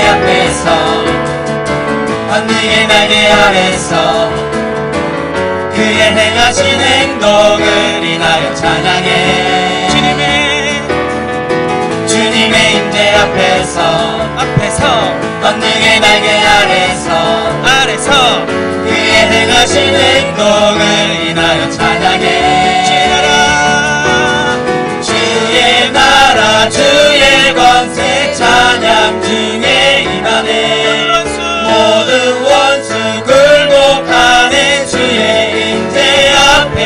앞에서 권능의 날개 아래서 그의 행하신 행동을 인하여 찬양해. 주님의 임재 앞에서 권능의 날개 아래서 그의 행하신 행동을 인하여 찬양해. 주의 나라 주의 권세 찬양 중에 임하네. 모든 원수 굴복하네. 주의 임재 앞에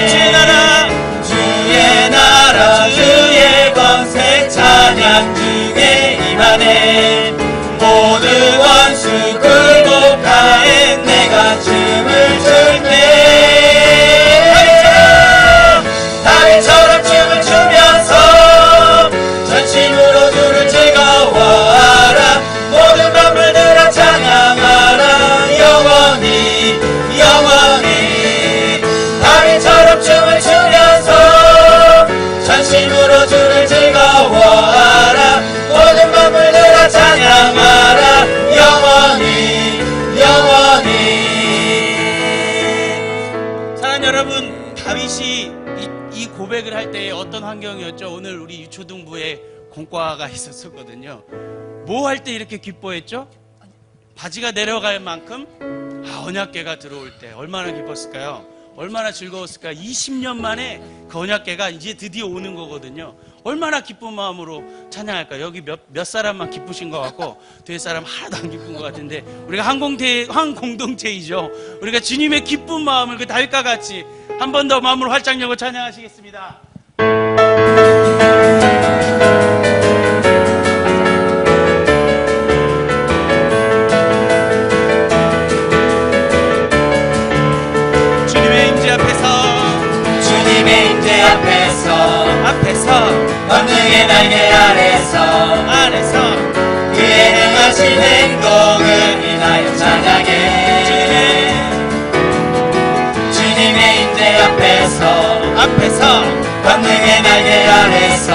주의 나라 주의 권세 찬양 중에 임하네. 모든 원수 굴복하네. 내가 춤을 출게. 다윗처럼 춤을 추면서 전심으로 주를 즐거워하라. 모든 만물들아 찬양하라. 영원히 다윗처럼 춤을 추면서 전심으로 주를 즐거워하라. 모든 만물들아 찬양하라. 영원히 사랑하는 여러분, 다윗이 이 고백을 할 때 어떤 환경이었죠? 오늘 우리 유초등부에 공과가 있었거든요. 뭐 할 때 이렇게 기뻐했죠? 바지가 내려갈 만큼 언약궤가 들어올 때 얼마나 기뻤을까요? 얼마나 즐거웠을까요? 20년 만에 그 언약궤가 이제 드디어 오는 거거든요. 얼마나 기쁜 마음으로 찬양할까요? 여기 몇 사람만 기쁘신 것 같고 뒤에 사람 하나도 안 기쁜 것 같은데, 우리가 한 공동체이죠. 우리가 주님의 기쁜 마음을 그 다윗과 같이 한 번 더 마음을 활짝 열고 찬양하시겠습니다. 주님의 임재 앞에서 권능의 날개 아래서 그의 행하신 행동을 인하여 찬양해. 주님의 임재 앞에서 권능의 날개 아래서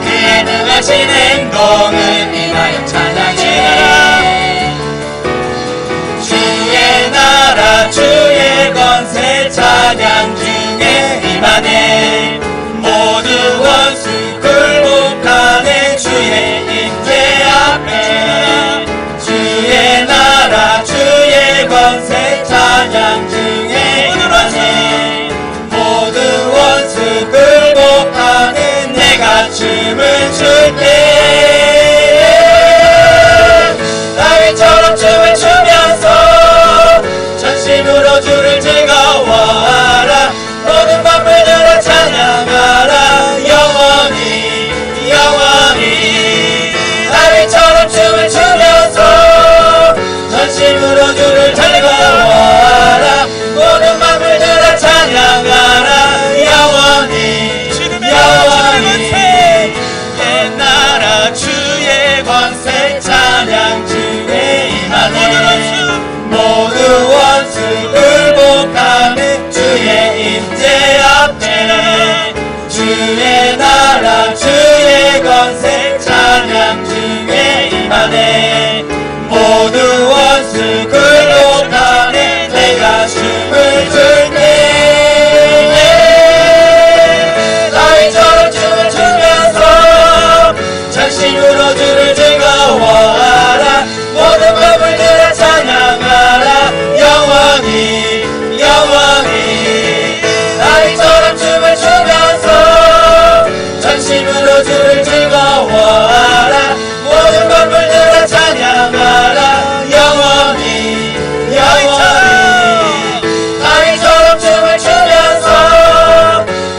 그의 행하신 행동을 인하여 찬양해. 주의 나라 주의 권세 찬양 중에 임하네. 모든 원수 굴복하네. 주의 임재 앞에 주의 나라 주의 권세 찬양 중에 임하네. 모든 원수 굴복하네. 내가 춤을 출게. 다윗처럼 춤을 추면서 전심으로 주를 즐거워하라. 모든 만물들아 찬양하라. 영원히 다윗처럼 춤을 추면서 전심으로 주를 즐거워하라. 모든 만물들아 찬양하라. 영원히 옛나라 주의 권세 찬양 중에 임하네. 모든 원수 굴복하네. 주의 임재 앞에 주의 나라 주의 권세 찬양 중에 임하네. 모든 원수 굴복하네. 내가 춤을 출게. 다윗처럼 춤을 추면서 전심으로 주를 즐거워하라. 모든 만물들아 찬양하라. 영원히 다윗처럼 춤을 추면서 전심으로 주를 즐거워하라. 모든 만물들아 찬양하라. 영원히 다윗처럼 춤을 추면서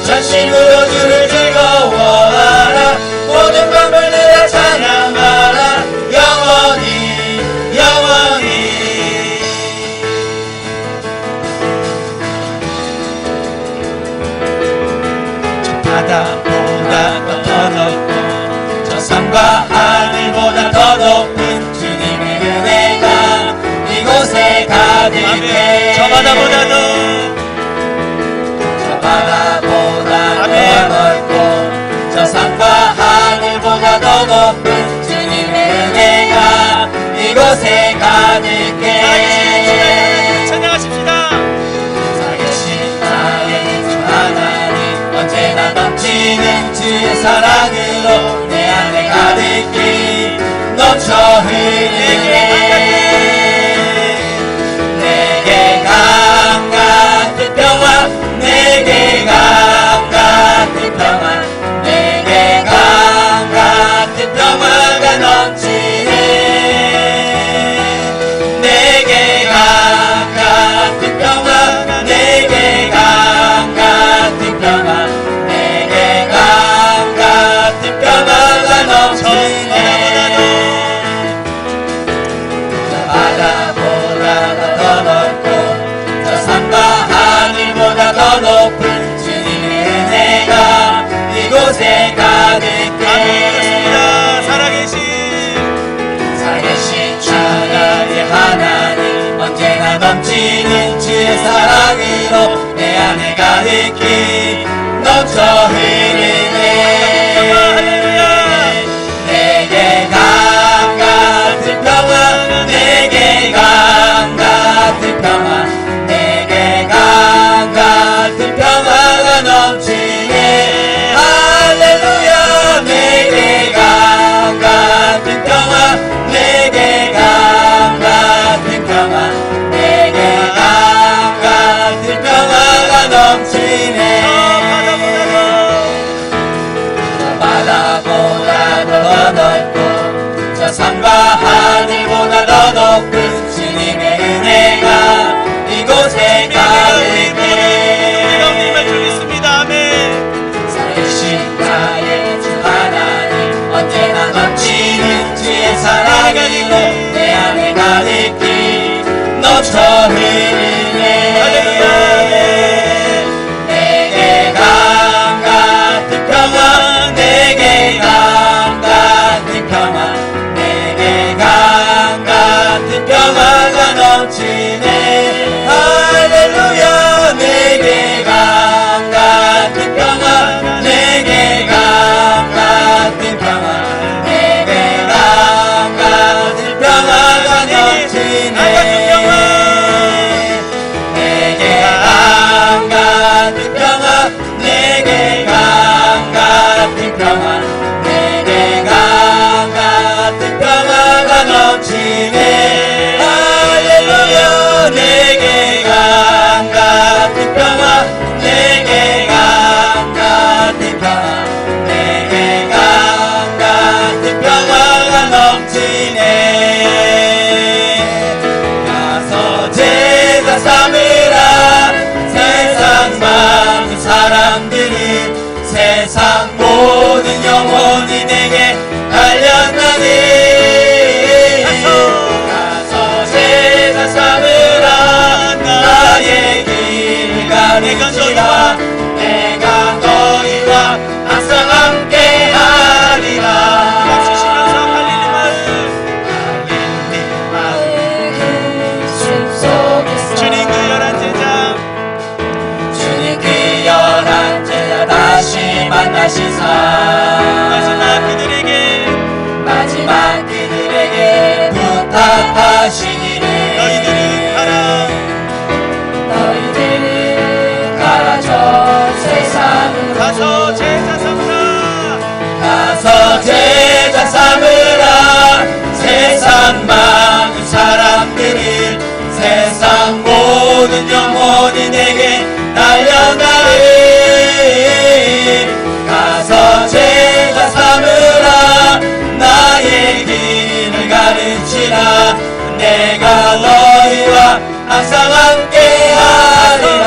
전심으로 주를 즐거워하라. 모든 만물들아 찬양하라. 영원히 저 바다보다 더 높고 저 산과 하늘보다 더 높은 주님의 은혜가 이곳에 가득해. 저 바다보다도 더 넓고 저 산과 하늘보다 더 높은 주님의 은혜가 사랑으로 내 안에 가득히 넘쳐 흐르네. 내게 강 같은 평화, 내게 강 같은 평화, 내게 강 같은 평화가 넘치네. 내게 강 같은 평화, 내게 강 같은 평화, 내게 강 같은 평화가 넘치네. 저 바다보다 더 넓고 저 산과 하늘보다 더 높은 주님의 은혜가 이곳에 가득해. 살아계신 하나님의 하나님, 언제나 넘치는 주의 사랑으로 내 안에 가득히 넘쳐 흐르네. 내게 강 같은 평화, 내게 강 같은 평화, 내게 강 같은 평화가 넘치네. 할렐루야. 내게 강 같은 평화, 내게 강 같은 평화, 내게 강 같은 평화가 넘치네. 저 바다보다 더 넓고 저 산과 하늘보다 더 높은 주님의 은혜가 이곳에 가득해. 살아계신 나의 주 하나님, 언제나 넘치는 주의 사랑으로 내 안에 가득히 넘쳐 흐르네. 내게 강 같은 평화, 내게 강 같은 평화, 내게 강 같은 평화가 넘치네. 할렐루야. 내게 강 같은 평화, 내게 강 같은 평화, 내게 강 같은 평화가 넘치네. 내게 강 같은 평화, 내게 강 같은 평화, 내게 강 같은 평화가 넘치네. 할렐루야. 내게 강 같은 평화, 내게 강 같은 평화, 내게 강 같은 평화가 넘치네. 가서 제자 삼으라. 세상 많은 사람들이 세상 모든 영혼이 내게 달렸나니. 가서 제자 삼으라. 나의 길을 가르치라. 내가 너희와 항상 함께 하리라. 주님 그 열한 제자, 주님 그 열한 제자 다시 만나시사 마지막 그들에게 부탁하시기를. 너희들은 가라. 너희들은 가라. 저 세상으로 가서 제자 삼으라. 가서 제자 삼으라. 세상 많은 사람들을 세상 모든 영혼이 내게 달려나리. 가서 제자 삼으라. 나의 길을 가르치라. 내가 너희와 항상 함께 하리라.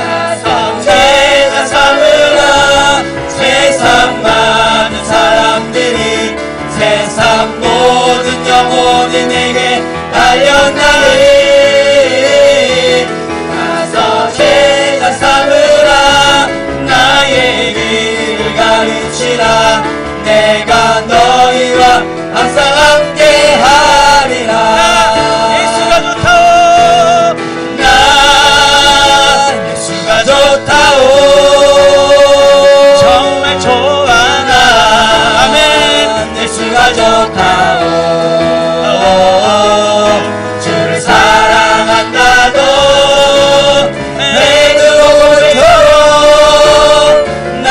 가서 제자 삼으라. 세상 많은 사람들이 세상 모든 영혼이 내게 달려나리. 가서 제자 삼으라. 나의 길을 가르치라. 내가 너희와 항상 함께 하리라. 예수가 좋다오. 나 예수가 좋다오. 정말 좋아 나. 아멘. 예수가 좋다오. 주를 사랑한다도 내 그곳으로 나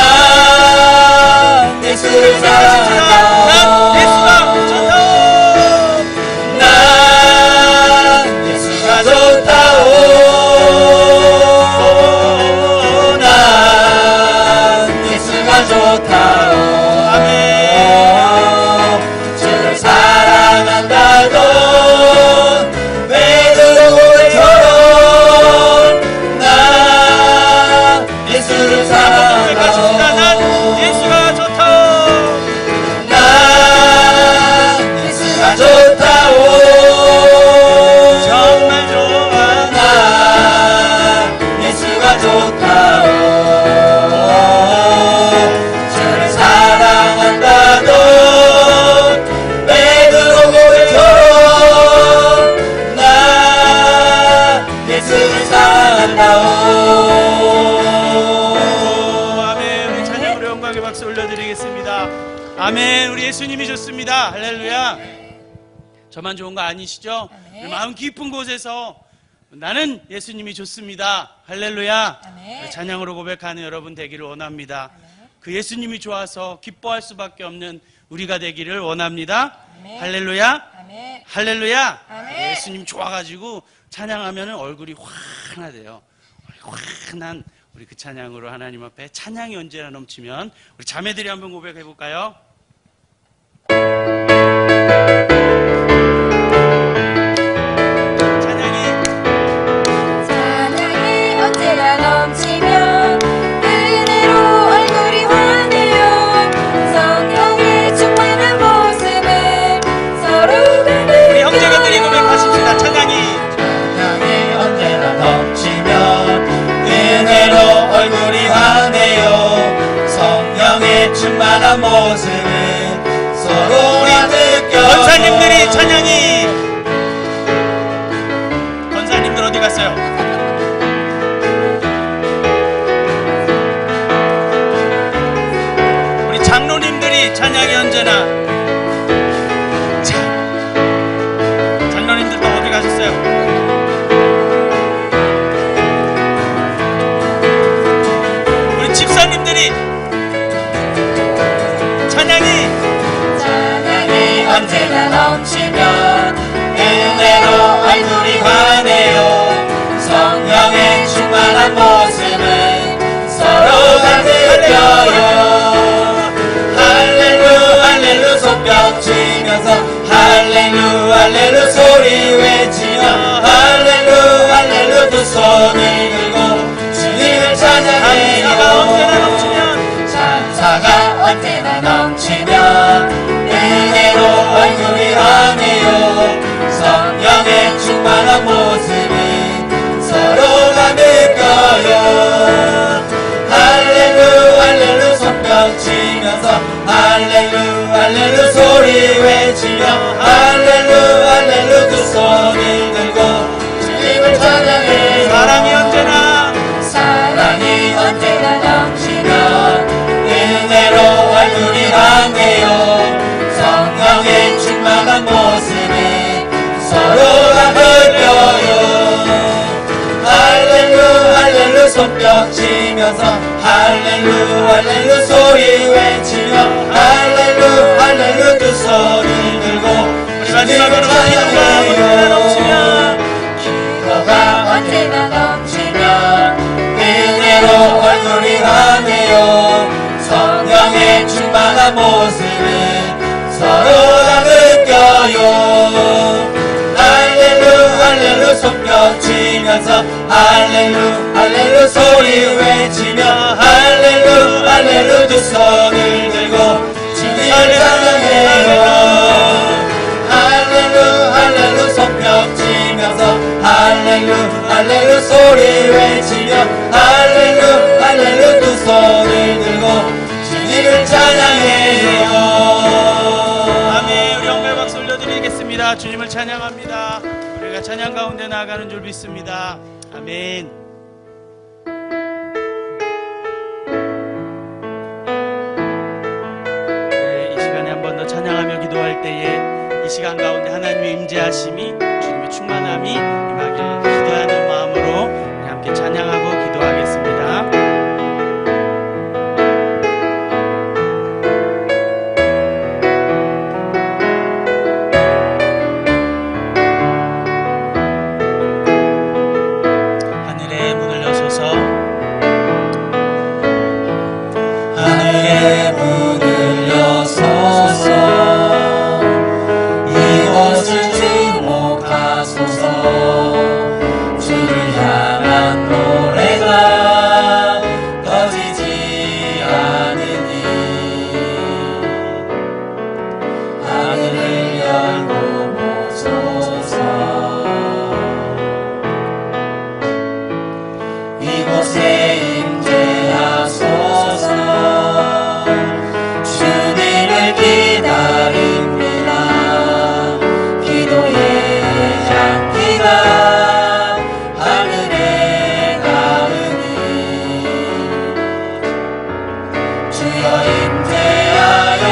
아멘. 우리 예수님이 좋습니다. 할렐루야. 저만 좋은 거 아니시죠? 아멘. 우리 마음 깊은 곳에서 나는 예수님이 좋습니다. 할렐루야. 아멘. 찬양으로 고백하는 여러분 되기를 원합니다. 아멘. 그 예수님이 좋아서 기뻐할 수밖에 없는 우리가 되기를 원합니다. 아멘. 할렐루야. 아멘. 할렐루야. 아멘. 예수님 좋아가지고 찬양하면 얼굴이 환하대요. 환한 우리 그 찬양으로 하나님 앞에 찬양이 언제나 넘치면 우리 자매들이 한번 고백해 볼까요? 찬양이 언제나 넘치면 은혜로 얼굴이 환해요. 성령의 충만한 모습을 서로가 느껴요. 우리 형제들이 고백하십시다. 찬양이 언제나 넘치면 은혜로 얼굴이 환해요. 성령의 충만한 모습을 서로가 느껴요. 권사님들이 찬양이 권사님들 어디 갔어요? 우리 장로님들이 찬양이 언제나 장로님들도 어디 가셨어요? 우리 집사님들이 찬양이 언제나 넘치면 은혜로 얼굴이 환해요. 성령의 충만한 모습을 서로가 느껴요. 할렐루 할렐루 손뼉 치면서 할렐루 할렐루 소리 외치며 할렐루 할렐루 두 손을 들고 주님을 찬양해요. 찬사가 언제나 넘치면 은혜로 얼굴이 환해요. 성령의 충만한 모습을 서로가 느껴요. 할렐루 할렐루 손뼉 치면서 할렐루 할렐루 소리 외치며 할렐루 할렐루 두 손을 들고 주님을 찬양해요. 사랑이 언제나 넘치면 은혜로 얼굴이 환해요. 성령의 충만한 모습을 서로가 느껴요. 할렐루 할렐루 손뼉 치면서 할렐루 할렐루 소리 외치며 할렐루 할렐루 두 손을 들고 우리 마지막으로 기도가 넘치면 기도가 언제나 넘치면 은혜로 얼굴이 환해요. 성령의 충만한 모습을 서로가 느껴요. 할렐루 할렐루 손뼉 치면서 할렐루 할렐루 소리 외치며 할렐루 할렐루 두 손을 들고 주님을 찬양해요. 할렐루 할렐루 손뼉 치면서 할렐루 할렐루 소리 외치며 할렐루 할렐루 두 손을 들고 주님을 찬양해요. 아멘. 우리 영광의 박수 올려드리겠습니다. 주님을 찬양합니다. 우리가 찬양 가운데 나아가는 줄 믿습니다. 아멘. 네, 이 시간에 한 번 더 찬양하며 기도할 때에 이 시간 가운데 하나님의 임재하심이 주님의 충만함이 임하길 기도하는 마음으로 우리 함께 찬양하고 기도하겠습니다. 하늘의 문을 여소서 하늘의 문을 여소서 이곳을 주목하소서. 주를 향한 노래가 꺼지지 않으니 하늘을 열고 보소서. 이곳에 임재하소서. 주님을 기다립니다. 기도의 향기가 하늘에 닿으니 주여 임재하여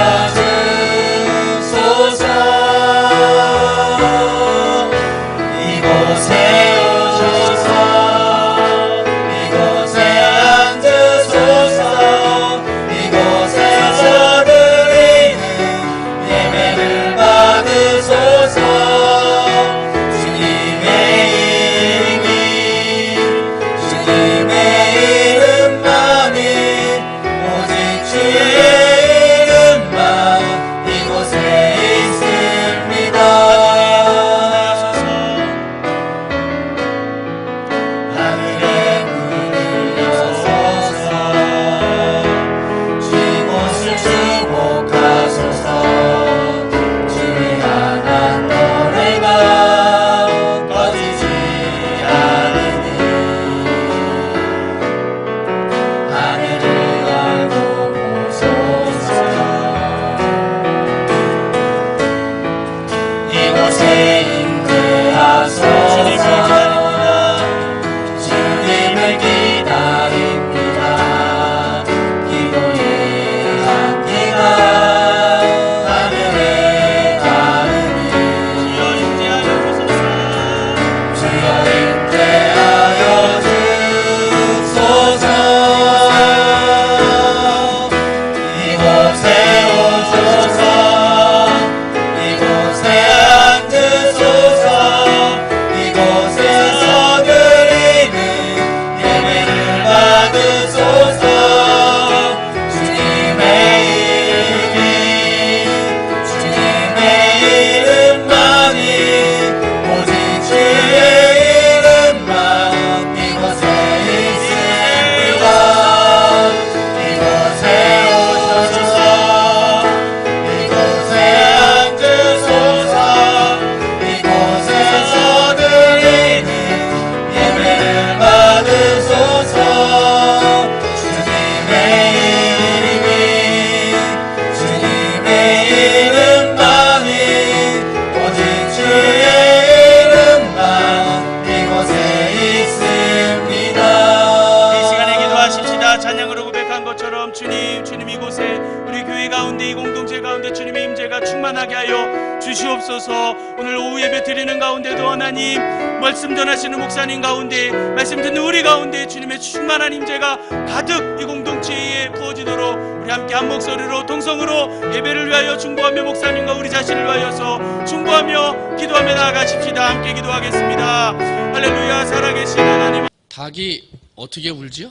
충만하게 하여 주시옵소서. 오늘 오후 예배 드리는 가운데도 하나님 말씀 전하시는 목사님 가운데, 말씀 듣는 우리 가운데 주님의 충만한 임재가 가득 이 공동체에 부어지도록 우리 함께 한 목소리로 동성으로 예배를 위하여 중보하며 목사님과 우리 자신을 위하여서 중보하며 기도하며 나아가십시다. 함께 기도하겠습니다. 할렐루야. 살아계신 하나님. 닭이 어떻게 울지요?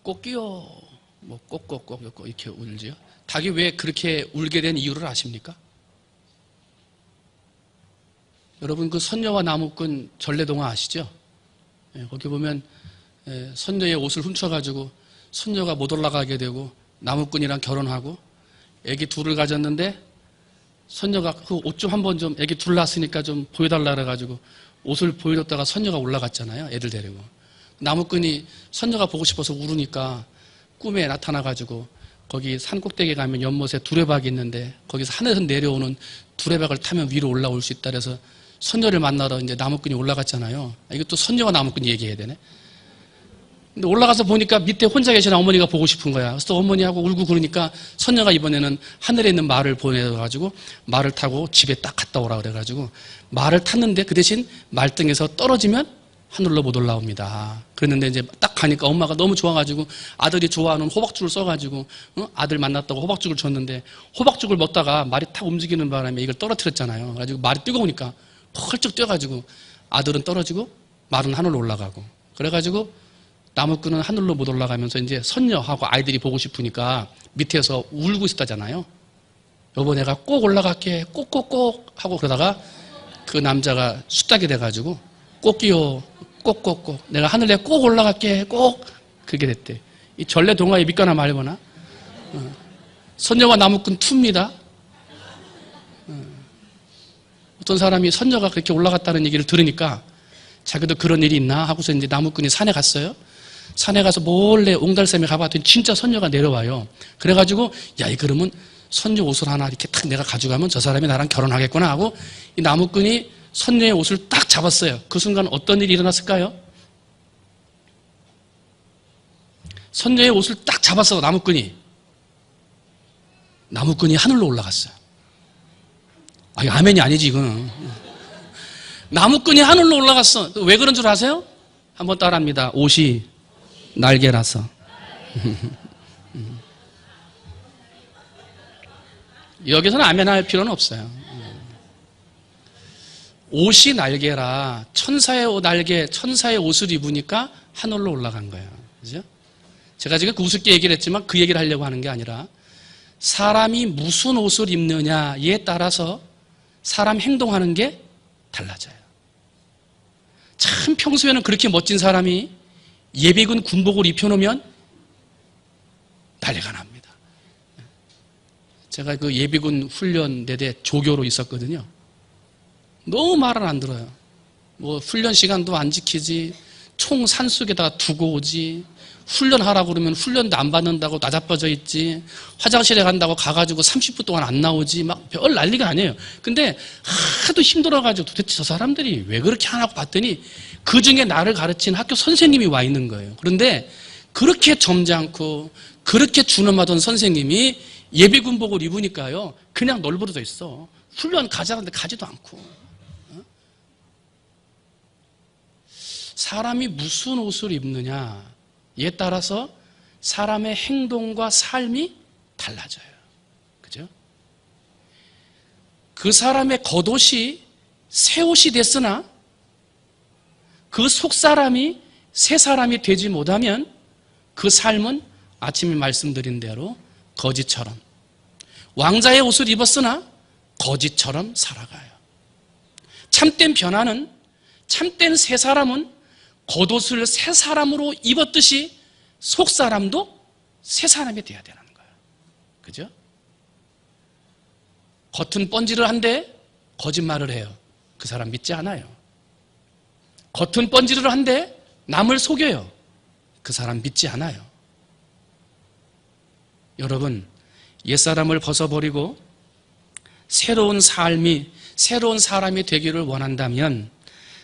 꼬끼요. 뭐 꼬꼬꼬 이렇게 울지요? 닭이 왜 그렇게 울게 된 이유를 아십니까? 여러분 그 선녀와 나무꾼 전래동화 아시죠? 거기 보면 선녀의 옷을 훔쳐가지고 선녀가 못 올라가게 되고 나무꾼이랑 결혼하고 애기 둘을 가졌는데 선녀가 그 옷 좀 한번 좀 애기 둘 낳았으니까 좀 보여달라 그래가지고 옷을 보여줬다가 선녀가 올라갔잖아요. 애들 데리고. 나무꾼이 선녀가 보고 싶어서 울으니까 꿈에 나타나가지고 거기 산 꼭대기에 가면 연못에 두레박이 있는데 거기서 하늘에서 내려오는 두레박을 타면 위로 올라올 수 있다 그래서 선녀를 만나러 이제 나무꾼이 올라갔잖아요. 이것도 선녀와 나무꾼이 얘기해야 되네. 근데 올라가서 보니까 밑에 혼자 계신 어머니가 보고 싶은 거야. 그래서 어머니하고 울고 그러니까 선녀가 이번에는 하늘에 있는 말을 보내가지고 말을 타고 집에 딱 갔다 오라 그래가지고 말을 탔는데 그 대신 말등에서 떨어지면 하늘로 못 올라옵니다. 그랬는데 이제 딱 가니까 엄마가 너무 좋아가지고 아들이 좋아하는 호박죽을 써가지고 아들 만났다고 호박죽을 줬는데 호박죽을 먹다가 말이 탁 움직이는 바람에 이걸 떨어뜨렸잖아요. 그래가지고 말이 뜨거우니까 펄쩍 뛰어가지고 아들은 떨어지고 말은 하늘로 올라가고 그래가지고 나무꾼은 하늘로 못 올라가면서 이제 선녀하고 아이들이 보고 싶으니까 밑에서 울고 있었다잖아요. 여보 내가 꼭 올라갈게 꼭꼭꼭 하고 그러다가 그 남자가 숫닥이 돼가지고 꼭기요 꼭꼭꼭 내가 하늘에 꼭 올라갈게 꼭 그게 됐대. 이 전래 동화에 믿거나 말거나 선녀와 나무꾼 2입니다. 어떤 사람이 선녀가 그렇게 올라갔다는 얘기를 들으니까 자기도 그런 일이 있나 하고서 이제 나무꾼이 산에 갔어요. 산에 가서 몰래 옹달샘에 가봤더니 진짜 선녀가 내려와요. 그래가지고 야, 이 그러면 선녀 옷을 하나 이렇게 탁 내가 가져가면 저 사람이 나랑 결혼하겠구나 하고 이 나무꾼이 선녀의 옷을 딱 잡았어요. 그 순간 어떤 일이 일어났을까요? 선녀의 옷을 딱 잡았어. 나무꾼이 하늘로 올라갔어요. 이거 아멘이 아니지 이거는. 나무꾼이 하늘로 올라갔어. 왜 그런 줄 아세요? 한번 따라합니다. 옷이 날개라서. 여기서는 아멘 할 필요는 없어요. 옷이 날개라 천사의 날개, 천사의 옷을 입으니까 하늘로 올라간 거예요. 그죠? 제가 지금 우습게 얘기를 했지만 그 얘기를 하려고 하는 게 아니라 사람이 무슨 옷을 입느냐에 따라서 사람 행동하는 게 달라져요. 참 평소에는 그렇게 멋진 사람이 예비군 군복을 입혀놓으면 난리가 납니다. 제가 그 예비군 훈련대대 조교로 있었거든요. 너무 말을 안 들어요. 뭐 훈련 시간도 안 지키지, 총 산속에다가 두고 오지, 훈련하라고 그러면 훈련도 안 받는다고 나자빠져 있지, 화장실에 간다고 가가지고 30분 동안 안 나오지, 막 별 난리가 아니에요. 근데 하도 힘들어가지고 도대체 저 사람들이 왜 그렇게 하나 봤더니 그 중에 나를 가르친 학교 선생님이 와 있는 거예요. 그런데 그렇게 점잖고 그렇게 준엄하던 선생님이 예비군복을 입으니까요, 그냥 널브러져 있어. 훈련 가자는데 가지도 않고. 사람이 무슨 옷을 입느냐에 따라서 사람의 행동과 삶이 달라져요. 그죠? 그 사람의 겉옷이 새 옷이 됐으나 그 속사람이 새 사람이 되지 못하면 그 삶은 아침에 말씀드린 대로 거지처럼, 왕자의 옷을 입었으나 거지처럼 살아가요. 참된 변화는, 참된 새 사람은 겉옷을 새 사람으로 입었듯이 속 사람도 새 사람이 돼야 되는 거예요. 그죠? 겉은 번지를 한데 거짓말을 해요. 그 사람 믿지 않아요. 겉은 번지를 한데 남을 속여요. 그 사람 믿지 않아요. 여러분, 옛사람을 벗어버리고 새로운 삶이, 새로운 사람이 되기를 원한다면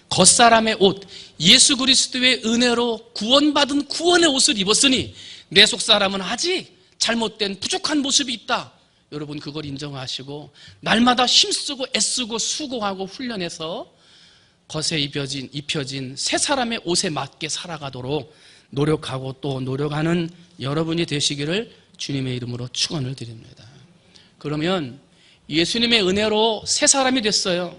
겉사람의 옷, 예수 그리스도의 은혜로 구원받은 구원의 옷을 입었으니 내 속사람은 아직 잘못된 부족한 모습이 있다. 여러분 그걸 인정하시고 날마다 힘쓰고 애쓰고 수고하고 훈련해서 겉에 입혀진 새 사람의 옷에 맞게 살아가도록 노력하고 또 노력하는 여러분이 되시기를 주님의 이름으로 축원을 드립니다. 그러면 예수님의 은혜로 새 사람이 됐어요.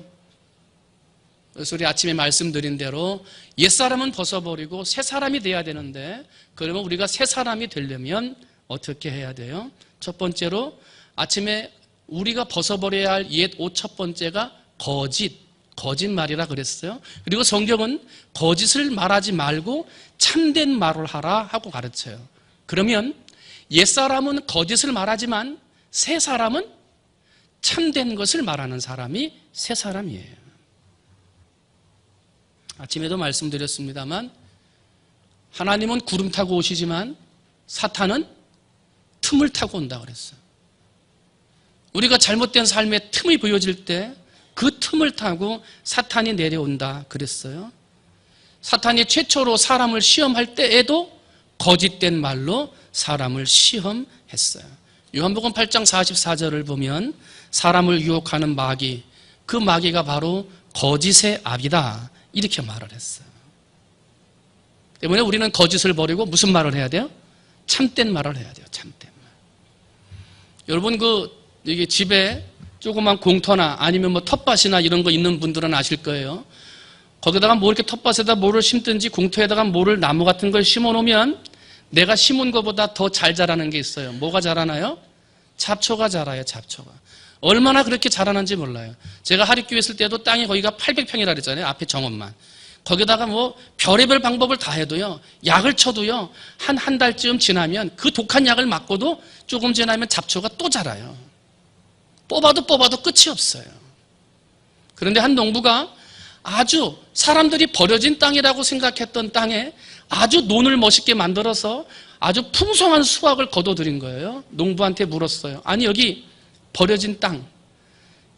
그래서 우리 아침에 말씀드린 대로 옛사람은 벗어버리고 새 사람이 돼야 되는데, 그러면 우리가 새 사람이 되려면 어떻게 해야 돼요? 첫 번째로 아침에 우리가 벗어버려야 할 옛 옷 첫 번째가 거짓말이라 그랬어요. 그리고 성경은 거짓을 말하지 말고 참된 말을 하라 하고 가르쳐요. 그러면 옛사람은 거짓을 말하지만 새 사람은 참된 것을 말하는 사람이 새 사람이에요. 아침에도 말씀드렸습니다만 하나님은 구름 타고 오시지만 사탄은 틈을 타고 온다 그랬어요. 우리가 잘못된 삶에 틈이 보여질 때 그 틈을 타고 사탄이 내려온다 그랬어요. 사탄이 최초로 사람을 시험할 때에도 거짓된 말로 사람을 시험했어요. 요한복음 8장 44절을 보면 사람을 유혹하는 마귀, 그 마귀가 바로 거짓의 아비다 이렇게 말을 했어요. 때문에 우리는 거짓을 버리고 무슨 말을 해야 돼요? 참된 말을 해야 돼요. 참된 말. 여러분 이게 집에 조그만 공터나 아니면 뭐 텃밭이나 이런 거 있는 분들은 아실 거예요. 거기다가 뭐 이렇게 텃밭에다 뭐를 심든지 공터에다가 뭐를 나무 같은 걸 심어 놓으면 내가 심은 것보다 더 잘 자라는 게 있어요. 뭐가 자라나요? 잡초가 자라요. 잡초가. 얼마나 그렇게 자라는지 몰라요. 제가 하립교회 있을 때도 땅이 거기가 800평이라 그랬잖아요. 앞에 정원만. 거기다가 뭐 별의별 방법을 다 해도요, 약을 쳐도요, 한 달쯤 지나면 그 독한 약을 맞고도 조금 지나면 잡초가 또 자라요. 뽑아도 끝이 없어요. 그런데 한 농부가 아주 사람들이 버려진 땅이라고 생각했던 땅에 아주 논을 멋있게 만들어서 아주 풍성한 수확을 거둬들인 거예요. 농부한테 물었어요. 아니 여기 버려진 땅,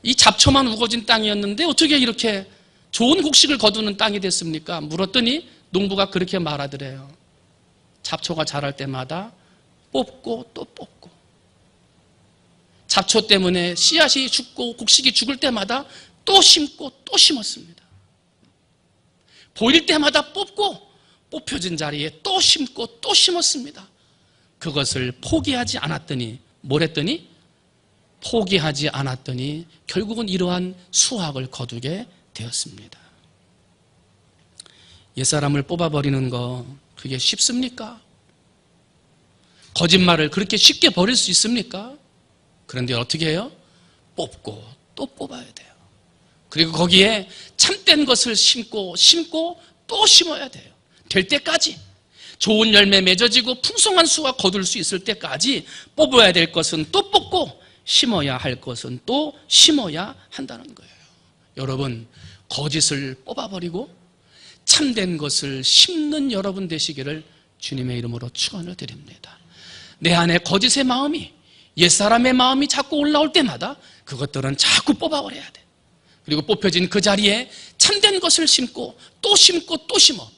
이 잡초만 우거진 땅이었는데 어떻게 이렇게 좋은 곡식을 거두는 땅이 됐습니까? 물었더니 농부가 그렇게 말하더래요. 잡초가 자랄 때마다 뽑고 또 뽑고, 잡초 때문에 씨앗이 죽고 곡식이 죽을 때마다 또 심고 또 심었습니다. 보일 때마다 뽑고 뽑혀진 자리에 또 심고 또 심었습니다. 그것을 포기하지 않았더니 뭘 했더니? 포기하지 않았더니 결국은 이러한 수확을 거두게 되었습니다. 옛사람을 뽑아버리는 거 그게 쉽습니까? 거짓말을 그렇게 쉽게 버릴 수 있습니까? 그런데 어떻게 해요? 뽑고 또 뽑아야 돼요. 그리고 거기에 참된 것을 심고 또 심어야 돼요. 될 때까지, 좋은 열매 맺어지고 풍성한 수확 거둘 수 있을 때까지 뽑아야 될 것은 또 뽑고 심어야 할 것은 또 심어야 한다는 거예요. 여러분, 거짓을 뽑아버리고 참된 것을 심는 여러분 되시기를 주님의 이름으로 축원을 드립니다. 내 안에 거짓의 마음이, 옛사람의 마음이 자꾸 올라올 때마다 그것들은 자꾸 뽑아버려야 돼. 그리고 뽑혀진 그 자리에 참된 것을 심고 또 심어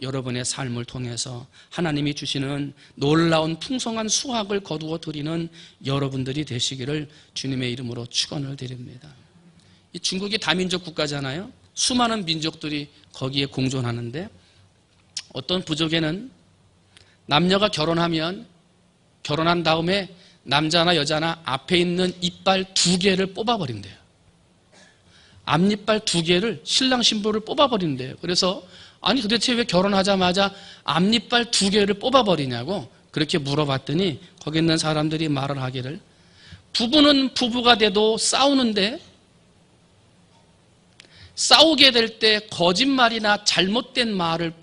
여러분의 삶을 통해서 하나님이 주시는 놀라운 풍성한 수확을 거두어 드리는 여러분들이 되시기를 주님의 이름으로 축원을 드립니다. 이 중국이 다민족 국가잖아요. 수많은 민족들이 거기에 공존하는데 어떤 부족에는 남녀가 결혼하면 결혼한 다음에 남자나 여자나 앞에 있는 이빨 2개를 뽑아버린대요. 앞니빨 2개를 신랑 신부를 뽑아버린대요. 그래서 아니 도대체 왜 결혼하자마자 앞니빨 2개를 뽑아버리냐고 그렇게 물어봤더니 거기 있는 사람들이 말을 하기를, 부부는 부부가 돼도 싸우는데 싸우게 될 때 거짓말이나 잘못된 말을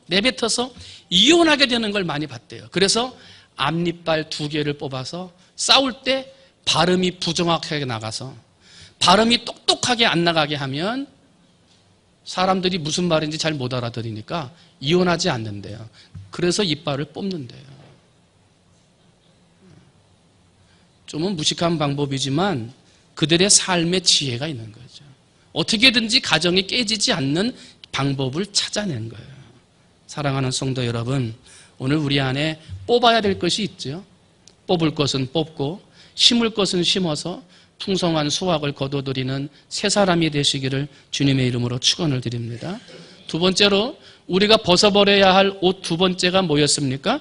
내뱉어서 이혼하게 되는 걸 많이 봤대요. 그래서 앞니빨 2개를 뽑아서 싸울 때 발음이 부정확하게 나가서, 발음이 똑똑하게 안 나가게 하면 사람들이 무슨 말인지 잘 못 알아들으니까 이혼하지 않는데요. 그래서 이빨을 뽑는데요. 좀은 무식한 방법이지만 그들의 삶의 지혜가 있는 거죠. 어떻게든지 가정이 깨지지 않는 방법을 찾아낸 거예요. 사랑하는 성도 여러분, 오늘 우리 안에 뽑아야 될 것이 있죠. 뽑을 것은 뽑고 심을 것은 심어서 풍성한 수확을 거둬들이는 새 사람이 되시기를 주님의 이름으로 축원을 드립니다. 두 번째로 우리가 벗어버려야 할 옷 두 번째가 뭐였습니까?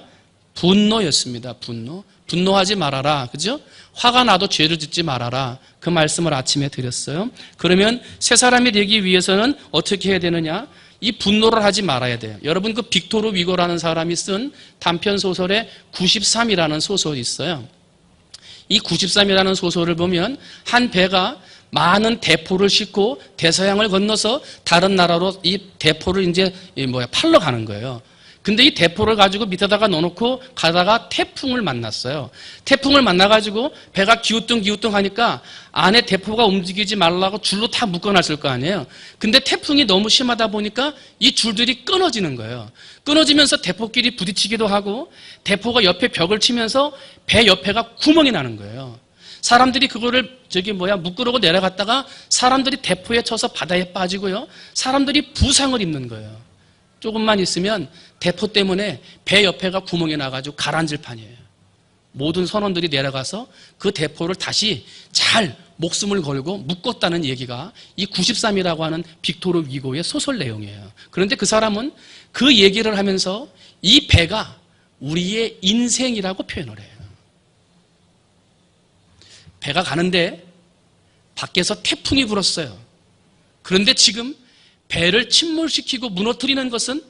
분노였습니다. 분노. 분노하지 말아라. 그죠? 화가 나도 죄를 짓지 말아라. 그 말씀을 아침에 드렸어요. 그러면 새 사람이 되기 위해서는 어떻게 해야 되느냐? 이 분노를 하지 말아야 돼요. 여러분 그 빅토르 위고라는 사람이 쓴 단편 소설에 93이라는 소설이 있어요. 이 93이라는 소설을 보면 한 배가 많은 대포를 싣고 대서양을 건너서 다른 나라로 이 대포를 이제 팔러 가는 거예요. 근데 이 대포를 가지고 밑에다가 넣어놓고 가다가 태풍을 만났어요. 태풍을 만나가지고 배가 기우뚱기우뚱 하니까 안에 대포가 움직이지 말라고 줄로 다 묶어놨을 거 아니에요. 근데 태풍이 너무 심하다 보니까 이 줄들이 끊어지는 거예요. 끊어지면서 대포끼리 부딪히기도 하고 대포가 옆에 벽을 치면서 배 옆에가 구멍이 나는 거예요. 사람들이 그거를 묶으려고 내려갔다가 사람들이 대포에 쳐서 바다에 빠지고요. 사람들이 부상을 입는 거예요. 조금만 있으면 대포 때문에 배 옆에가 구멍이 나가지고 가라앉을 판이에요. 모든 선원들이 내려가서 그 대포를 다시 잘 목숨을 걸고 묶었다는 얘기가 이 93이라고 하는 빅토르 위고의 소설 내용이에요. 그런데 그 사람은 그 얘기를 하면서 이 배가 우리의 인생이라고 표현을 해요. 배가 가는데 밖에서 태풍이 불었어요. 그런데 지금 배를 침몰시키고 무너뜨리는 것은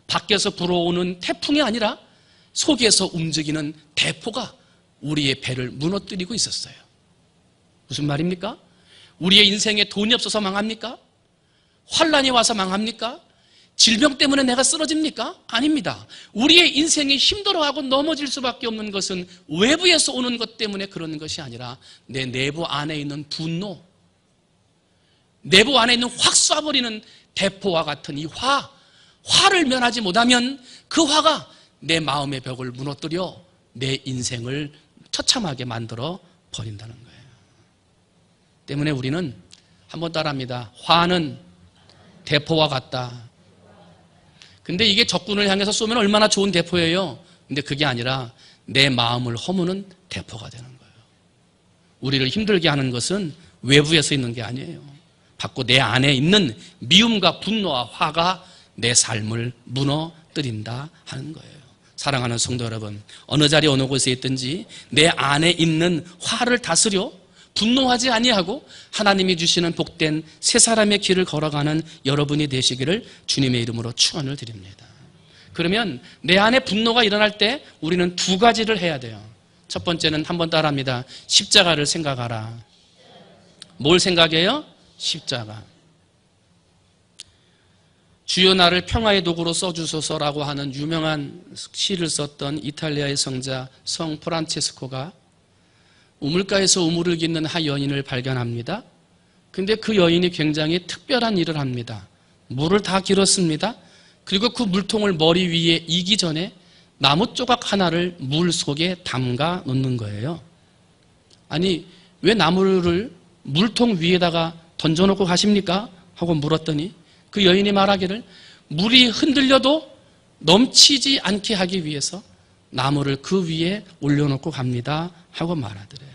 밖에서 불어오는 태풍이 아니라 속에서 움직이는 대포가 우리의 배를 무너뜨리고 있었어요. 무슨 말입니까? 우리의 인생에 돈이 없어서 망합니까? 환란이 와서 망합니까? 질병 때문에 내가 쓰러집니까? 아닙니다. 우리의 인생이 힘들어하고 넘어질 수밖에 없는 것은 외부에서 오는 것 때문에 그러는 것이 아니라 내 내부 안에 있는 분노, 내부 안에 있는 확 쏴버리는 대포와 같은 이 화를 면하지 못하면 그 화가 내 마음의 벽을 무너뜨려 내 인생을 처참하게 만들어 버린다는 거예요. 때문에 우리는 한번 따라합니다. 화는 대포와 같다. 근데 이게 적군을 향해서 쏘면 얼마나 좋은 대포예요. 근데 그게 아니라 내 마음을 허무는 대포가 되는 거예요. 우리를 힘들게 하는 것은 외부에서 있는 게 아니에요. 바꾸 내 안에 있는 미움과 분노와 화가 내 삶을 무너뜨린다 하는 거예요. 사랑하는 성도 여러분, 어느 자리 어느 곳에 있든지 내 안에 있는 화를 다스려 분노하지 아니하고 하나님이 주시는 복된 새 사람의 길을 걸어가는 여러분이 되시기를 주님의 이름으로 축원을 드립니다. 그러면 내 안에 분노가 일어날 때 우리는 두 가지를 해야 돼요. 첫 번째는 한번 따라합니다. 십자가를 생각하라. 뭘 생각해요? 십자가. 주여 나를 평화의 도구로 써주소서라고 하는 유명한 시를 썼던 이탈리아의 성자 성 프란체스코가 우물가에서 우물을 깃는 한 여인을 발견합니다. 근데 그 여인이 굉장히 특별한 일을 합니다. 물을 다 길었습니다. 그리고 그 물통을 머리 위에 이기 전에 나무 조각 하나를 물 속에 담가 놓는 거예요. 아니, 왜 나무를 물통 위에다가 던져놓고 가십니까? 하고 물었더니 그 여인이 말하기를 물이 흔들려도 넘치지 않게 하기 위해서 나무를 그 위에 올려놓고 갑니다 하고 말하더래요.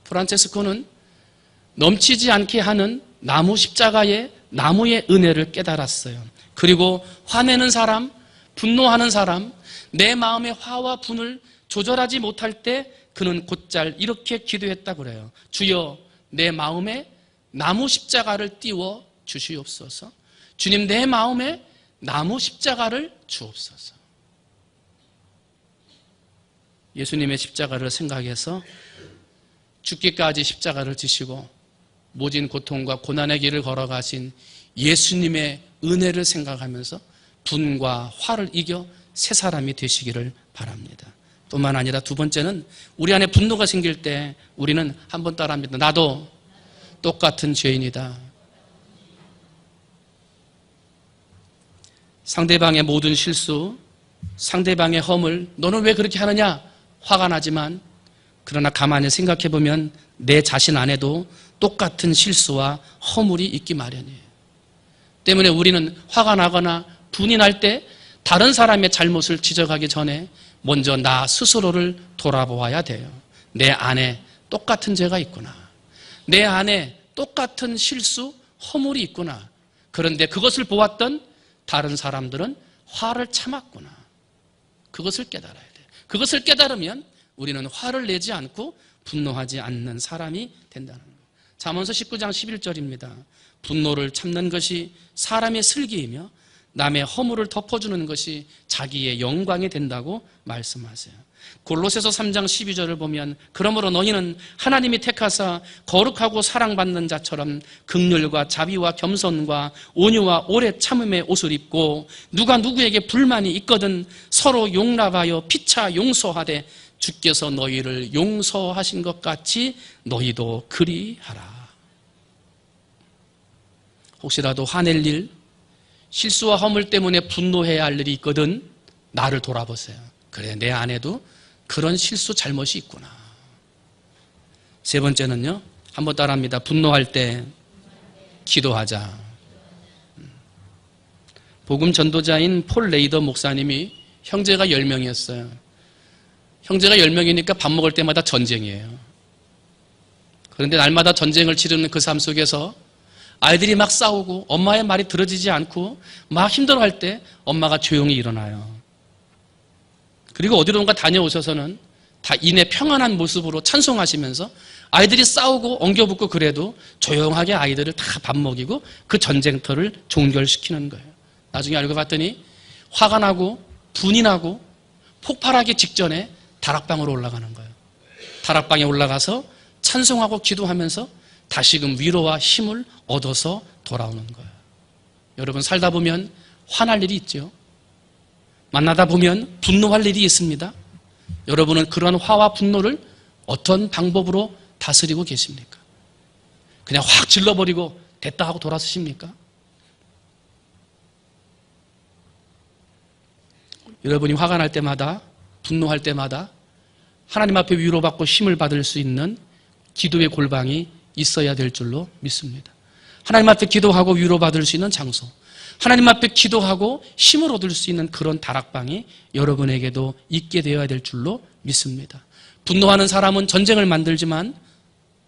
프란체스코는 넘치지 않게 하는 나무 십자가의 나무의 은혜를 깨달았어요. 그리고 화내는 사람, 분노하는 사람, 내 마음의 화와 분을 조절하지 못할 때 그는 곧잘 이렇게 기도했다고 그래요. 주여 내 마음에 나무 십자가를 띄워 주시옵소서. 주님 내 마음에 나무 십자가를 주옵소서. 예수님의 십자가를 생각해서 죽기까지 십자가를 지시고 모진 고통과 고난의 길을 걸어가신 예수님의 은혜를 생각하면서 분과 화를 이겨 새 사람이 되시기를 바랍니다. 뿐만 아니라 두 번째는 우리 안에 분노가 생길 때 우리는 한번 따라합니다. 나도 똑같은 죄인이다. 상대방의 모든 실수, 상대방의 허물, 너는 왜 그렇게 하느냐? 화가 나지만 그러나 가만히 생각해보면 내 자신 안에도 똑같은 실수와 허물이 있기 마련이에요. 때문에 우리는 화가 나거나 분이 날 때 다른 사람의 잘못을 지적하기 전에 먼저 나 스스로를 돌아보아야 돼요. 내 안에 똑같은 죄가 있구나. 내 안에 똑같은 실수, 허물이 있구나. 그런데 그것을 보았던 다른 사람들은 화를 참았구나. 그것을 깨달아야 돼. 그것을 깨달으면 우리는 화를 내지 않고 분노하지 않는 사람이 된다는 거예요. 잠언서 19장 11절입니다. 분노를 참는 것이 사람의 슬기이며 남의 허물을 덮어주는 것이 자기의 영광이 된다고 말씀하세요. 골로새서 3장 12절을 보면 그러므로 너희는 하나님이 택하사 거룩하고 사랑받는 자처럼 긍휼과 자비와 겸손과 온유와 오래 참음의 옷을 입고 누가 누구에게 불만이 있거든 서로 용납하여 피차 용서하되 주께서 너희를 용서하신 것 같이 너희도 그리하라. 혹시라도 화낼 일, 실수와 허물 때문에 분노해야 할 일이 있거든 나를 돌아보세요. 그래, 내 안에도 그런 실수, 잘못이 있구나. 세 번째는요, 한번 따라합니다. 분노할 때 기도하자. 복음 전도자인 폴 레이더 목사님이 형제가 10명이었어요. 형제가 10명이니까 밥 먹을 때마다 전쟁이에요. 그런데 날마다 전쟁을 치르는 그 삶 속에서 아이들이 막 싸우고 엄마의 말이 들어지지 않고 막 힘들어할 때 엄마가 조용히 일어나요. 그리고 어디론가 다녀오셔서는 다 인의 평안한 모습으로 찬송하시면서 아이들이 싸우고 엉겨붙고 그래도 조용하게 아이들을 다 밥 먹이고 그 전쟁터를 종결시키는 거예요. 나중에 알고 봤더니 화가 나고 분이 나고 폭발하기 직전에 다락방으로 올라가는 거예요. 다락방에 올라가서 찬송하고 기도하면서 다시금 위로와 힘을 얻어서 돌아오는 거예요. 여러분, 살다 보면 화날 일이 있죠. 만나다 보면 분노할 일이 있습니다. 여러분은 그런 화와 분노를 어떤 방법으로 다스리고 계십니까? 그냥 확 질러버리고 됐다 하고 돌아서십니까? 여러분이 화가 날 때마다, 분노할 때마다 하나님 앞에 위로받고 힘을 받을 수 있는 기도의 골방이 있어야 될 줄로 믿습니다. 하나님 앞에 기도하고 위로받을 수 있는 장소, 하나님 앞에 기도하고 힘을 얻을 수 있는 그런 다락방이 여러분에게도 있게 되어야 될 줄로 믿습니다. 분노하는 사람은 전쟁을 만들지만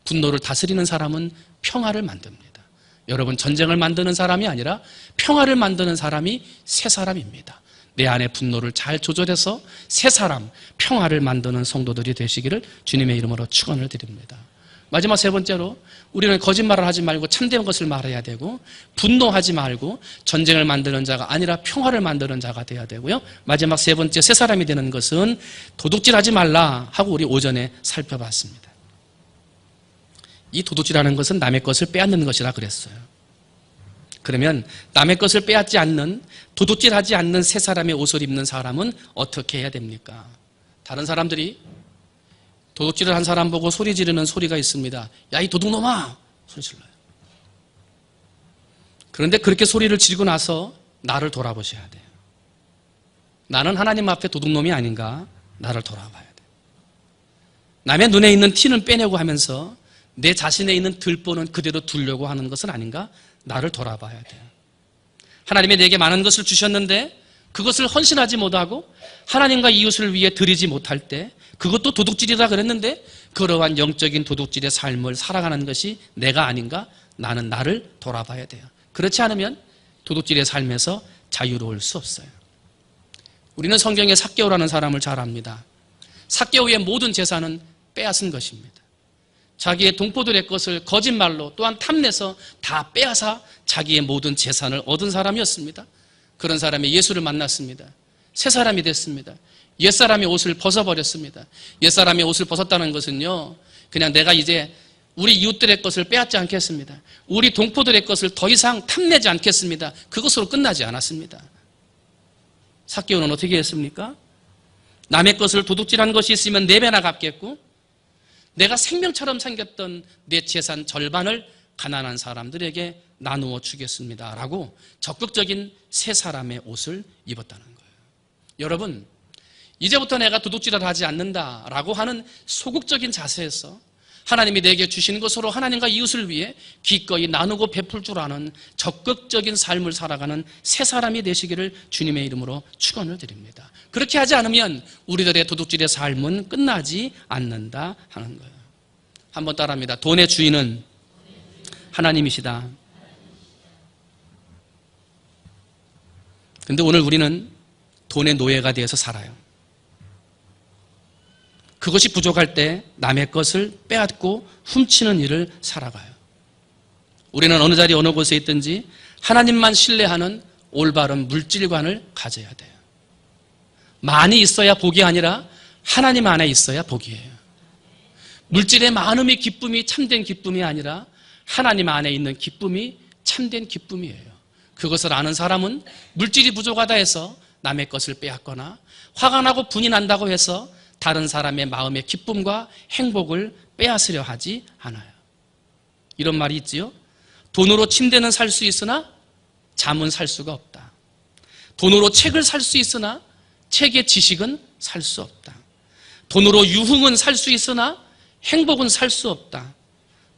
분노를 다스리는 사람은 평화를 만듭니다. 여러분, 전쟁을 만드는 사람이 아니라 평화를 만드는 사람이 새 사람입니다. 내 안의 분노를 잘 조절해서 새 사람, 평화를 만드는 성도들이 되시기를 주님의 이름으로 축원을 드립니다. 마지막 세 번째로 우리는 거짓말을 하지 말고 참된 것을 말해야 되고, 분노하지 말고 전쟁을 만드는 자가 아니라 평화를 만드는 자가 되어야 되고요. 마지막 세 번째, 새 사람이 되는 것은 도둑질하지 말라 하고 우리 오전에 살펴봤습니다. 이 도둑질하는 것은 남의 것을 빼앗는 것이라 그랬어요. 그러면 남의 것을 빼앗지 않는, 도둑질하지 않는 새 사람의 옷을 입는 사람은 어떻게 해야 됩니까? 다른 사람들이 도둑질을 한 사람 보고 소리 지르는 소리가 있습니다. 야, 이 도둑놈아! 소리 질러요. 그런데 그렇게 소리를 지르고 나서 나를 돌아보셔야 돼요. 나는 하나님 앞에 도둑놈이 아닌가? 나를 돌아봐야 돼요. 남의 눈에 있는 티는 빼내고 하면서 내 자신에 있는 들보는 그대로 두려고 하는 것은 아닌가? 나를 돌아봐야 돼요. 하나님이 내게 많은 것을 주셨는데 그것을 헌신하지 못하고 하나님과 이웃을 위해 드리지 못할 때 그것도 도둑질이라 그랬는데 그러한 영적인 도둑질의 삶을 살아가는 것이 내가 아닌가? 나는 나를 돌아봐야 돼요. 그렇지 않으면 도둑질의 삶에서 자유로울 수 없어요. 우리는 성경에 삭개오라는 사람을 잘 압니다. 삭개오의 모든 재산은 빼앗은 것입니다. 자기의 동포들의 것을 거짓말로 또한 탐내서 다 빼앗아 자기의 모든 재산을 얻은 사람이었습니다. 그런 사람이 예수를 만났습니다. 새 사람이 됐습니다. 옛사람의 옷을 벗어버렸습니다. 옛사람의 옷을 벗었다는 것은요, 그냥 내가 이제 우리 이웃들의 것을 빼앗지 않겠습니다. 우리 동포들의 것을 더 이상 탐내지 않겠습니다. 그것으로 끝나지 않았습니다. 삭개오는 어떻게 했습니까? 남의 것을 도둑질한 것이 있으면 4배나 갚겠고, 내가 생명처럼 생겼던 내 재산 절반을 가난한 사람들에게 나누어 주겠습니다 라고 적극적인 새 사람의 옷을 입었다는 거예요. 여러분, 이제부터 내가 도둑질을 하지 않는다라고 하는 소극적인 자세에서 하나님이 내게 주시는 것으로 하나님과 이웃을 위해 기꺼이 나누고 베풀 줄 아는 적극적인 삶을 살아가는 새 사람이 되시기를 주님의 이름으로 축원을 드립니다. 그렇게 하지 않으면 우리들의 도둑질의 삶은 끝나지 않는다 하는 거예요. 한번 따라합니다. 돈의 주인은 하나님이시다. 근데 오늘 우리는 돈의 노예가 되어서 살아요. 그것이 부족할 때 남의 것을 빼앗고 훔치는 일을 살아가요. 우리는 어느 자리 어느 곳에 있든지 하나님만 신뢰하는 올바른 물질관을 가져야 돼요. 많이 있어야 복이 아니라 하나님 안에 있어야 복이에요. 물질의 많음이 기쁨이 참된 기쁨이 아니라 하나님 안에 있는 기쁨이 참된 기쁨이에요. 그것을 아는 사람은 물질이 부족하다 해서 남의 것을 빼앗거나 화가 나고 분이 난다고 해서 다른 사람의 마음의 기쁨과 행복을 빼앗으려 하지 않아요. 이런 말이 있지요. 돈으로 침대는 살 수 있으나 잠은 살 수가 없다. 돈으로 책을 살 수 있으나 책의 지식은 살 수 없다. 돈으로 유흥은 살 수 있으나 행복은 살 수 없다.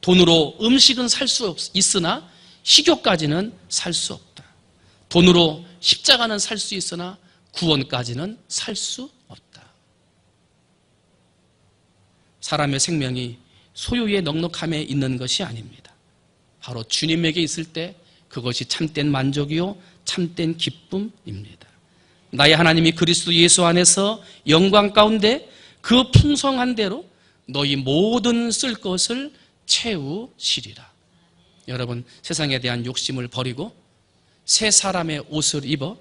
돈으로 음식은 살 수 있으나 식욕까지는 살 수 없다. 돈으로 십자가는 살 수 있으나 구원까지는 살 수 없다. 사람의 생명이 소유의 넉넉함에 있는 것이 아닙니다. 바로 주님에게 있을 때 그것이 참된 만족이요 참된 기쁨입니다. 나의 하나님이 그리스도 예수 안에서 영광 가운데 그 풍성한 대로 너희 모든 쓸 것을 채우시리라. 여러분, 세상에 대한 욕심을 버리고 새 사람의 옷을 입어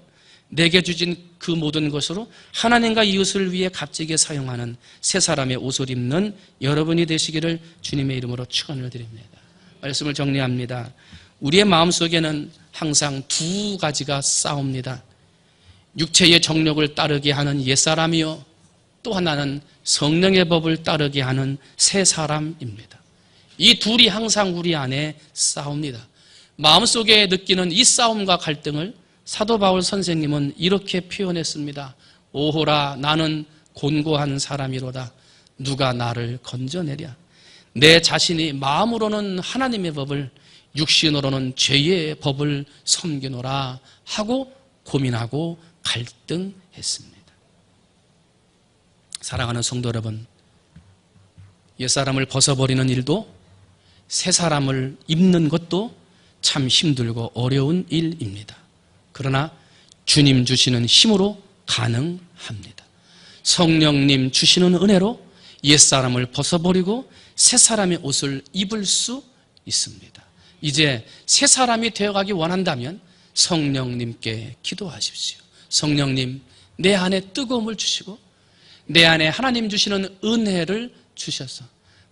내게 주신 그 모든 것으로 하나님과 이웃을 위해 값지게 사용하는 새 사람의 옷을 입는 여러분이 되시기를 주님의 이름으로 축원을 드립니다. 말씀을 정리합니다. 우리의 마음속에는 항상 두 가지가 싸웁니다. 육체의 정욕을 따르게 하는 옛사람이요, 또 하나는 성령의 법을 따르게 하는 새 사람입니다. 이 둘이 항상 우리 안에 싸웁니다. 마음속에 느끼는 이 싸움과 갈등을 사도 바울 선생님은 이렇게 표현했습니다. 오호라, 나는 곤고한 사람이로다. 누가 나를 건져내랴. 내 자신이 마음으로는 하나님의 법을, 육신으로는 죄의 법을 섬기노라 하고 고민하고 갈등했습니다. 사랑하는 성도 여러분, 옛사람을 벗어버리는 일도 새 사람을 입는 것도 참 힘들고 어려운 일입니다. 그러나 주님 주시는 힘으로 가능합니다. 성령님 주시는 은혜로 옛사람을 벗어버리고 새 사람의 옷을 입을 수 있습니다. 이제 새 사람이 되어가기 원한다면 성령님께 기도하십시오. 성령님, 내 안에 뜨거움을 주시고 내 안에 하나님 주시는 은혜를 주셔서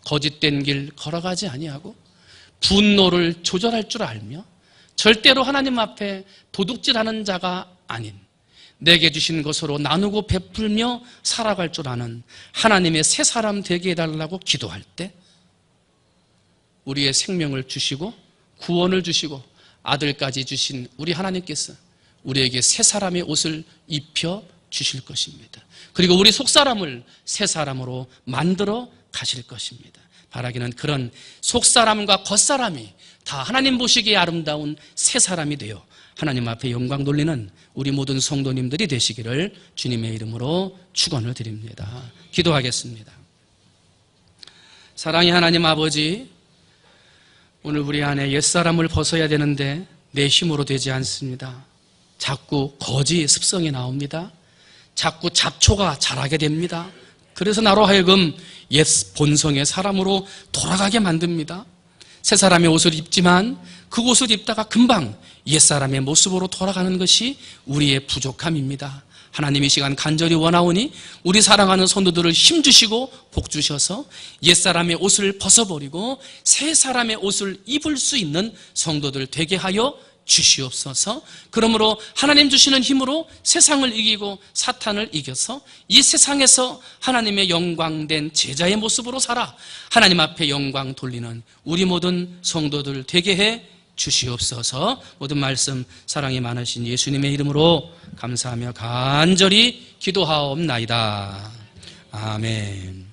거짓된 길 걸어가지 아니하고 분노를 조절할 줄 알며 절대로 하나님 앞에 도둑질하는 자가 아닌 내게 주신 것으로 나누고 베풀며 살아갈 줄 아는 하나님의 새 사람 되게 해달라고 기도할 때 우리의 생명을 주시고 구원을 주시고 아들까지 주신 우리 하나님께서 우리에게 새 사람의 옷을 입혀 주실 것입니다. 그리고 우리 속사람을 새 사람으로 만들어 가실 것입니다. 바라기는 그런 속사람과 겉사람이 다 하나님 보시기에 아름다운 새 사람이 되어 하나님 앞에 영광 돌리는 우리 모든 성도님들이 되시기를 주님의 이름으로 축원을 드립니다. 기도하겠습니다. 사랑의 하나님 아버지, 오늘 우리 안에 옛사람을 벗어야 되는데 내 힘으로 되지 않습니다. 자꾸 거지 습성이 나옵니다. 자꾸 잡초가 자라게 됩니다. 그래서 나로 하여금 옛 본성의 사람으로 돌아가게 만듭니다. 새 사람의 옷을 입지만 그 옷을 입다가 금방 옛사람의 모습으로 돌아가는 것이 우리의 부족함입니다. 하나님 이 시간 간절히 원하오니 우리 사랑하는 성도들을 힘주시고 복주셔서 옛사람의 옷을 벗어버리고 새 사람의 옷을 입을 수 있는 성도들 되게 하여 주시옵소서. 그러므로 하나님 주시는 힘으로 세상을 이기고 사탄을 이겨서 이 세상에서 하나님의 영광된 제자의 모습으로 살아 하나님 앞에 영광 돌리는 우리 모든 성도들 되게 해 주시옵소서. 모든 말씀 사랑이 많으신 예수님의 이름으로 감사하며 간절히 기도하옵나이다. 아멘.